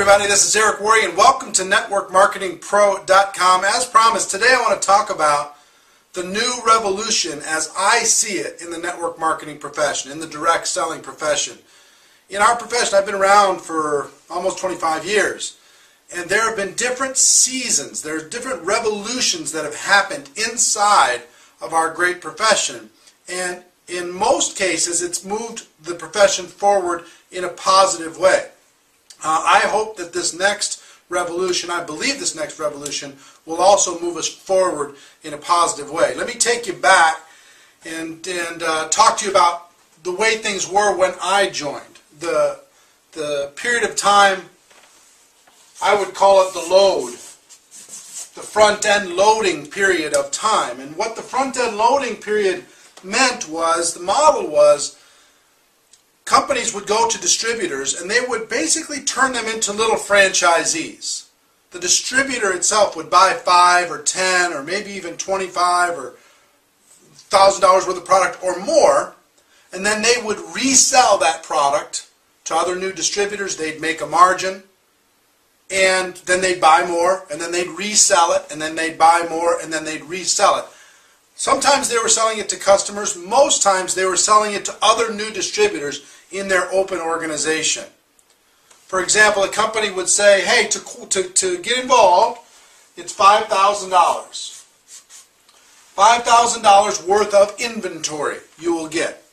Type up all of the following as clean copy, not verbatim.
everybody, this is Worre and welcome to NetworkMarketingPro.com. As promised, today I want to talk about the new revolution as I see it in the network marketing profession, in the direct selling profession. In our profession, I've been around for almost 25 years, and there have been different seasons, there are different revolutions that have happened inside of our great profession, and in most cases it's moved the profession forward in a positive way. I hope that this next revolution, I believe this next revolution, will also move us forward in a positive way. Let me take you back and talk to you about the way things were when I joined. The period of time, I would call it the load, the front-end loading period of time. And what the front-end loading period meant was, the model was, companies would go to distributors and they would basically turn them into little franchisees. The distributor itself would buy 5 or 10 or maybe even 25 or $1,000 worth of product or more, and then they would resell that product to other new distributors. They'd make a margin, and then they'd buy more, and then they'd resell it, and then they'd buy more, and then they'd resell it. Sometimes they were selling it to customers. Most times they were selling it to other new distributors in their open organization. For example, a company would say, hey, to get involved, it's $5,000. $5,000 worth of inventory you will get.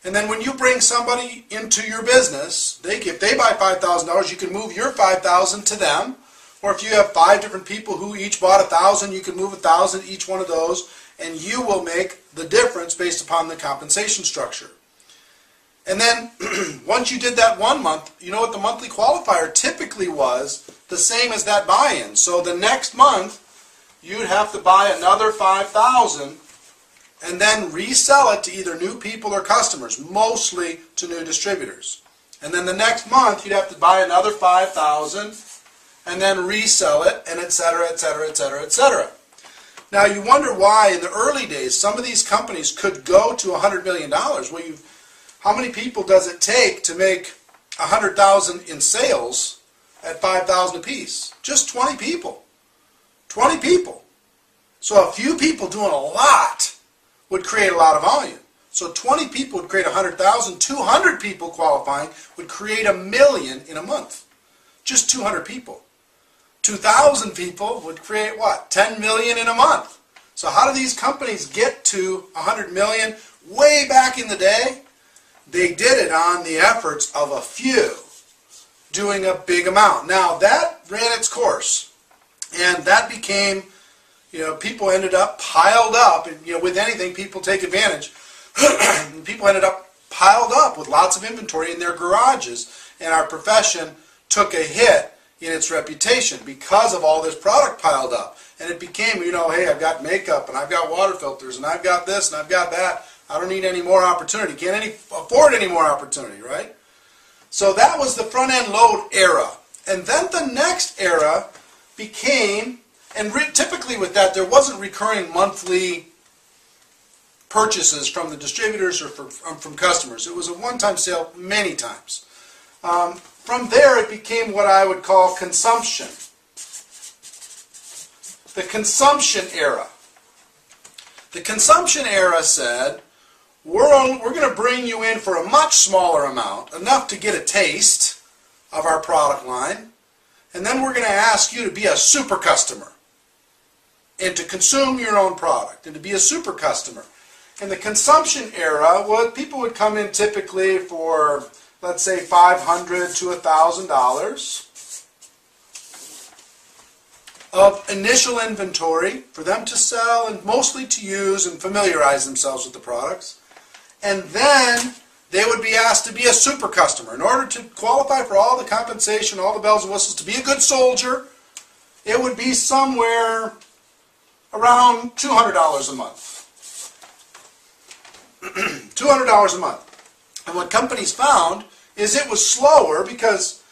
And then when you bring somebody into your business, if they buy $5,000, you can move your $5,000 to them. Or if you have 5 different people who each bought $1,000, you can move $1,000 each one of those, and you will make the difference based upon the compensation structure. And then once you did that 1 month, you know what the monthly qualifier typically was? The same as that buy-in. So the next month you'd have to buy another $5,000 and then resell it to either new people or customers, mostly to new distributors. And then the next month you'd have to buy another $5,000 and then resell it, and etc., etc., etc., etc. Now you wonder why in the early days some of these companies could go to $100 million. Well, how many people does it take to make $100,000 in sales at $5,000 apiece? Just 20 people. 20 people. So a few people doing a lot would create a lot of volume. So 20 people would create 100,000. 200 people qualifying would create $1 million in a month. Just 200 people. 2,000 people would create what? 10 million in a month. So how do these companies get to 100 million? Way back in the day, they did it on the efforts of a few doing a big amount. Now that ran its course, and that became, people ended up piled up, and with anything people take advantage. People ended up piled up with lots of inventory in their garages, and our profession took a hit in its reputation because of all this product piled up. And it became, hey, I've got makeup, and I've got water filters, and I've got this, and I've got that. I don't need any more opportunity. Can't afford any more opportunity, right? So that was the front-end load era. And then the next era became, and typically with that, there wasn't recurring monthly purchases from the distributors or from customers. It was a one-time sale many times. From there, it became what I would call consumption. The consumption era. The consumption era said, we're going to bring you in for a much smaller amount, enough to get a taste of our product line, and then we're going to ask you to be a super customer and to consume your own product and to be a super customer. In the consumption era, people would come in typically for, let's say, $500 to $1,000 of initial inventory for them to sell and mostly to use and familiarize themselves with the products. And then they would be asked to be a super customer. In order to qualify for all the compensation, all the bells and whistles, to be a good soldier, it would be somewhere around $200 a month. $200 a month. And what companies found is it was slower because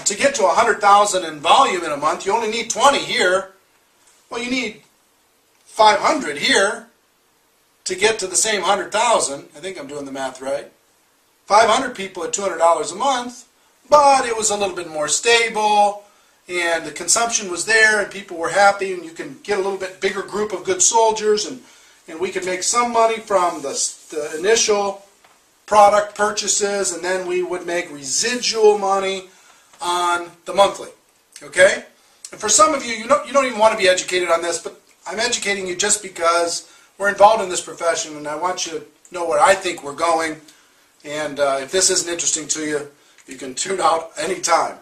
to get to 100,000 in volume in a month, you only need 20 here. Well, you need 500 here to get to the same 100,000. I think I'm doing the math right. 500 people at $200 a month but it was a little bit more stable, and the consumption was there, and people were happy, and you can get a little bit bigger group of good soldiers, and we can make some money from the initial product purchases, and then we would make residual money on the monthly. Okay? And for some of you, you don't even want to be educated on this, but I'm educating you just because we're involved in this profession, and I want you to know where I think we're going. And if this isn't interesting to you, you can tune out anytime.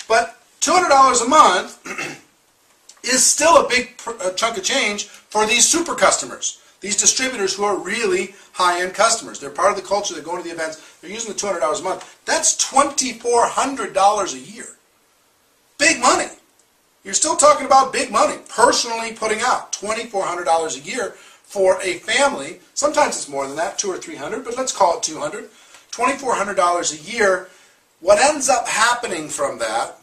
But $200 a month is still a big chunk of change for these super customers, these distributors who are really high-end customers. They're part of the culture. They're going to the events. They're using the $200 a month. That's $2,400 a year. Big money. You're still talking about big money. Personally putting out $2,400 a year for a family. Sometimes it's more than that, $200 or $300, but let's call it $200. $2,400 a year. What ends up happening from that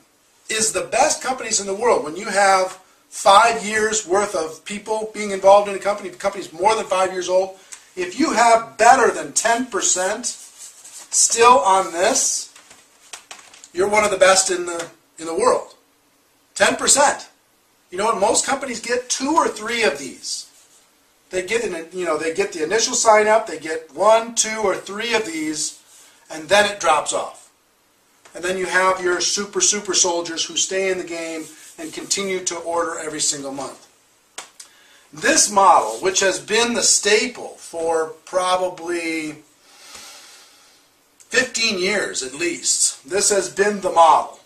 is the best companies in the world, when you have 5 years worth of people being involved in a company, the company's more than 5 years old, if you have better than 10% still on this, you're one of the best in the world. 10%. You know what most companies get? 2 or 3 of these. They get they get the initial sign up, they get 1, 2, or 3 of these, and then it drops off. And then you have your super soldiers who stay in the game and continue to order every single month. This model, which has been the staple for probably 15 years at least, this has been the model.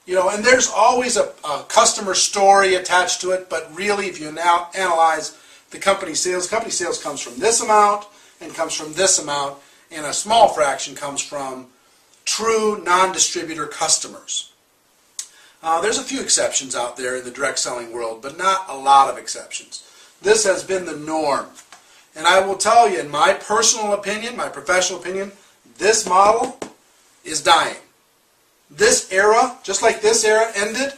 And there's always a customer story attached to it, but really if you now analyze the company sales comes from this amount and comes from this amount, and a small fraction comes from true non-distributor customers. There's a few exceptions out there in the direct selling world, but not a lot of exceptions. This has been the norm. And I will tell you, in my personal opinion, my professional opinion, this model is dying. This era, just like this era ended,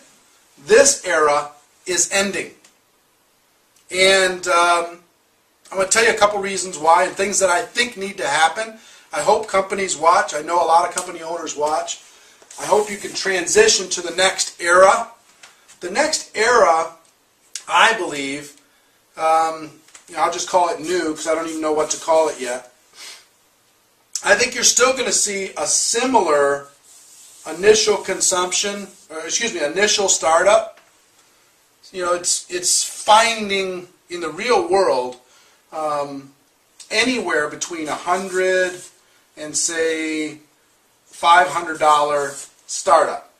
this era is ending. And I'm going to tell you a couple reasons why and things that I think need to happen. I hope companies watch. I know a lot of company owners watch. I hope you can transition to the next era. The next era, I believe, I'll just call it new because I don't even know what to call it yet. I think you're still going to see a similar initial consumption, initial startup. It's finding in the real world anywhere between $100 and say $500 startup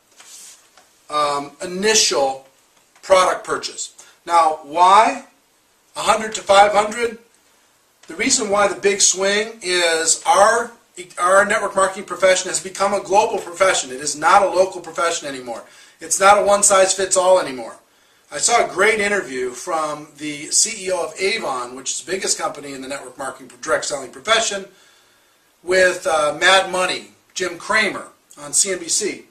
initial product purchase. Now, why 100 to 500? The reason why the big swing is our network marketing profession has become a global profession. It is not a local profession anymore. It's not a one-size-fits-all anymore. I saw a great interview from the CEO of Avon, which is the biggest company in the network marketing direct selling profession, with Mad Money, Jim Cramer, on CNBC.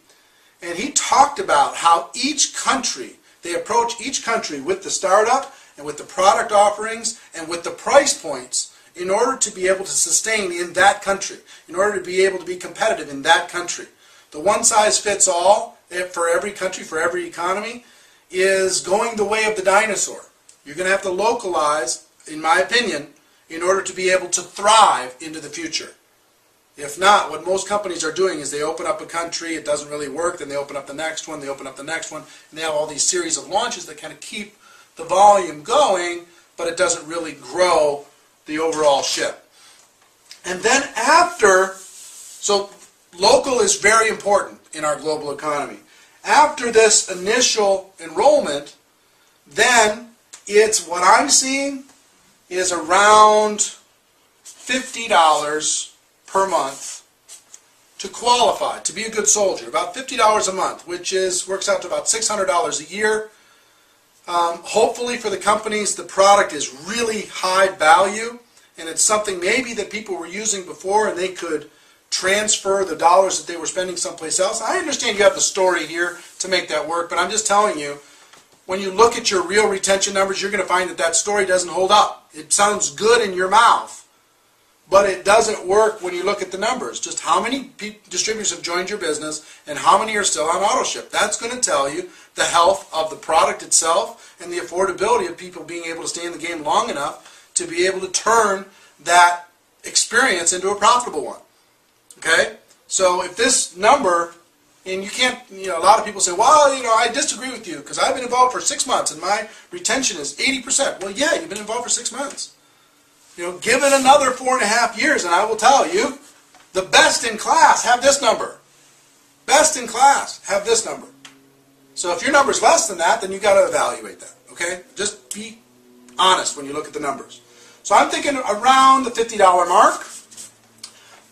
And he talked about how each country, they approach each country with the startup and with the product offerings and with the price points in order to be able to sustain in that country, in order to be able to be competitive in that country. The one-size-fits-all for every country, for every economy, is going the way of the dinosaur. You're going to have to localize, in my opinion, in order to be able to thrive into the future. If not, what most companies are doing is they open up a country, it doesn't really work, then they open up the next one, they open up the next one, and they have all these series of launches that kind of keep the volume going, but it doesn't really grow the overall ship. And then so local is very important in our global economy. After this initial enrollment, then it's what I'm seeing is around $50 per month to qualify, to be a good soldier. About $50 a month, which works out to about $600 a year. Hopefully for the companies, the product is really high value, and it's something maybe that people were using before and they could transfer the dollars that they were spending someplace else. I understand you have the story here to make that work, but I'm just telling you, when you look at your real retention numbers, you're going to find that that story doesn't hold up. It sounds good in your mouth, but but it doesn't work when you look at the numbers. Just how many distributors have joined your business and how many are still on auto ship. That's going to tell you the health of the product itself and the affordability of people being able to stay in the game long enough to be able to turn that experience into a profitable one. Okay? So if this number, and you can't, a lot of people say, well, I disagree with you because I've been involved for 6 months and my retention is 80%. Well, yeah, you've been involved for 6 months. Give it another 4.5 years and I will tell you, the best in class have this number. Best in class have this number. So if your number is less than that, then you've got to evaluate that. Okay? Just be honest when you look at the numbers. So I'm thinking around the $50 mark.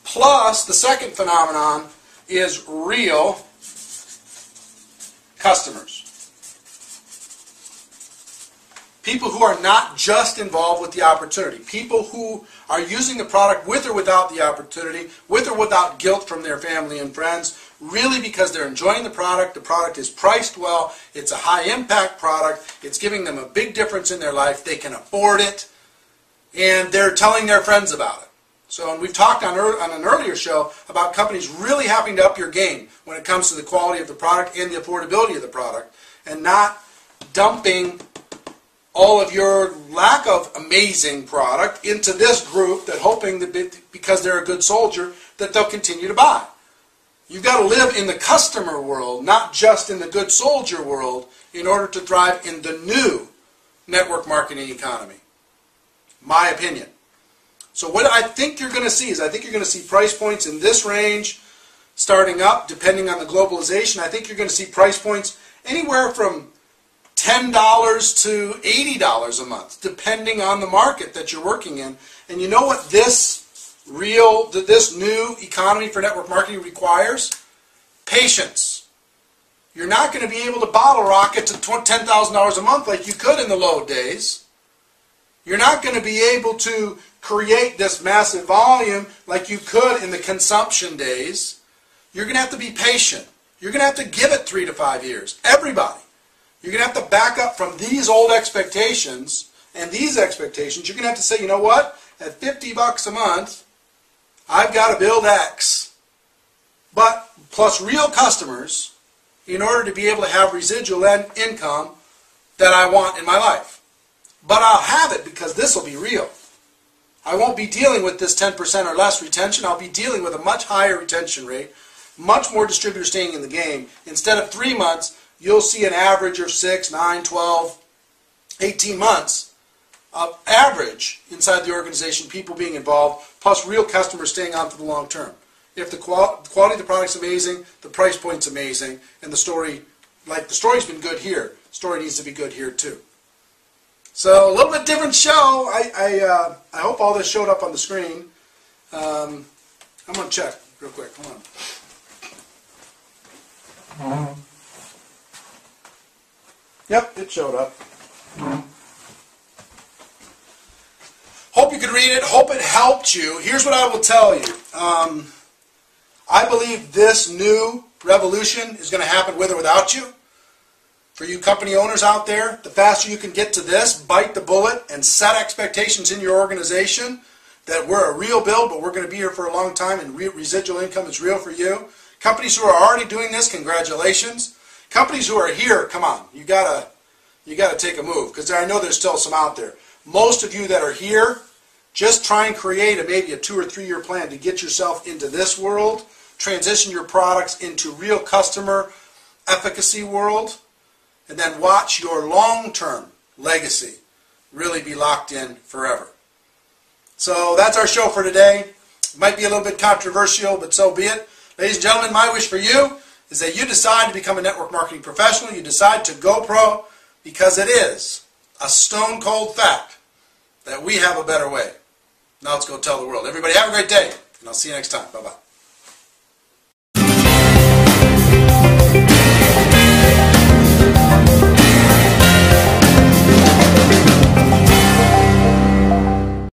Plus, the second phenomenon is real customers. People who are not just involved with the opportunity. People who are using the product with or without the opportunity, with or without guilt from their family and friends, really because they're enjoying the product is priced well, it's a high-impact product, it's giving them a big difference in their life, they can afford it, and they're telling their friends about it. So, and we've talked on an earlier show about companies really having to up your game when it comes to the quality of the product and the affordability of the product, and not dumping all of your lack of amazing product into this group that hoping that because they're a good soldier that they'll continue to buy. You've got to live in the customer world, not just in the good soldier world, in order to thrive in the new network marketing economy. My opinion. So what I think you're going to see is I think you're going to see price points in this range starting up, depending on the globalization. I think you're going to see price points anywhere from $10 to $80 a month, depending on the market that you're working in. And you know what this new economy for network marketing requires? Patience. You're not going to be able to bottle rocket to $10,000 a month like you could in the low days. You're not going to be able to create this massive volume like you could in the consumption days. You're going to have to be patient. You're going to have to give it 3 to 5 years. Everybody. You're going to have to back up from these old expectations and these expectations. You're going to have to say, you know what? At $50 a month, I've got to build X. But plus real customers in order to be able to have residual income that I want in my life. But I'll have it because this will be real. I won't be dealing with this 10% or less retention. I'll be dealing with a much higher retention rate, much more distributors staying in the game. Instead of 3 months, you'll see an average of 6, 9, 12, 18 months of average inside the organization, people being involved, plus real customers staying on for the long term. If the quality of the product's amazing, the price point's amazing, and the story, like the story's been good here, the story needs to be good here too. So a little bit different show. I hope all this showed up on the screen. I'm going to check real quick. Hold on. Yep, it showed up. Hope you could read it. Hope it helped you. Here's what I will tell you. I believe this new revolution is going to happen with or without you. For you company owners out there, the faster you can get to this, bite the bullet, and set expectations in your organization that we're a real build, but we're going to be here for a long time, and residual income is real for you. Companies who are already doing this, congratulations. Companies who are here, come on, you gotta take a move, because I know there's still some out there. Most of you that are here, just try and create maybe a 2 or 3 year plan to get yourself into this world, transition your products into real customer efficacy world, and then watch your long-term legacy really be locked in forever. So that's our show for today. It might be a little bit controversial, but so be it. Ladies and gentlemen, my wish for you is that you decide to become a network marketing professional. You decide to go pro, because it is a stone-cold fact that we have a better way. Now let's go tell the world. Everybody have a great day, and I'll see you next time. Bye-bye.